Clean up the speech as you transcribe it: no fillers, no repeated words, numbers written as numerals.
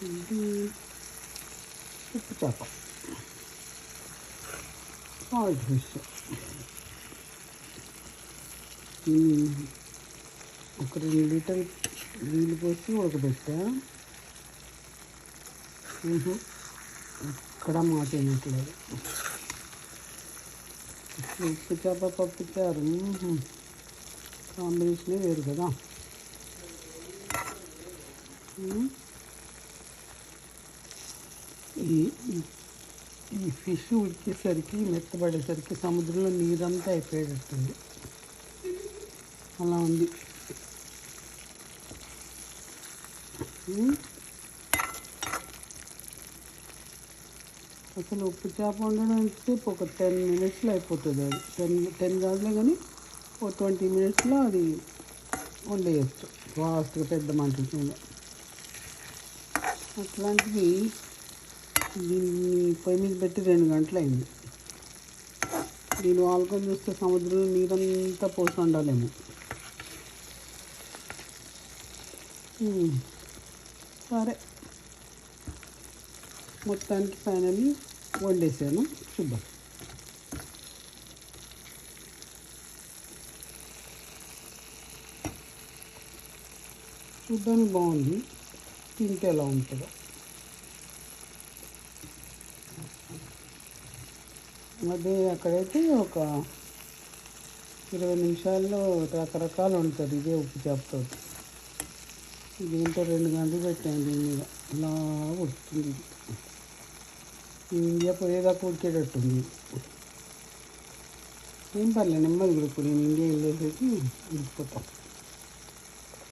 ఇది ఉప్పు చేప, సాల్ట్ ఫిష్. ఒక 2 లీటర్ నీళ్ళు పోసి ఉడకబెట్టా. ఇక్కడ మాట్లాడట్లేదు. ఉప్పు చేప పప్పు చారు కాంబినేషనే వేరు కదా. ఈ ఫిష్ ఉడికేసరికి మెత్తబడేసరికి సముద్రంలో నీరంతా అయిపోయేటట్టుంది. అలా ఉంది. అసలు ఉప్పు చేప వండడానికి ఒక 10 minutesలో అయిపోతుంది. అది 10 కాదులే కానీ ఒక 20 minutesలో అది వండేయచ్చు ఫాస్ట్గా, పెద్ద మంట మీద. అట్లాంటిది దీన్ని పొయ్యి మీద పెట్టి 2 గంటలు అయింది. దీన్ని వాళ్ళకొని చూస్తే సముద్రంలో నీరంతా పోసి వండాలేమో. సరే, మొత్తానికి ఫైనల్లీ వండేసాను. చూద్దాం. చూడ్డానికి బాగుంది, తింటే ఎలా ఉంటుందో. అదే అక్కడైతే ఒక 20 నిమిషాల్లో రకరకాలు ఉంటుంది. ఇదే ఉప్పు చేపతో. దీంట్లో 2 గంటలు పెట్టాను దీని మీద. ఇలా ఉడుకుతుంది. ఇండియా పోయేదాకా ఉడికేటట్టుంది. ఏం పర్లేదు, నెమ్మది ఉడుకు. నేను ఇండియా వెళ్ళేసరికి ఉడికిపోతాం.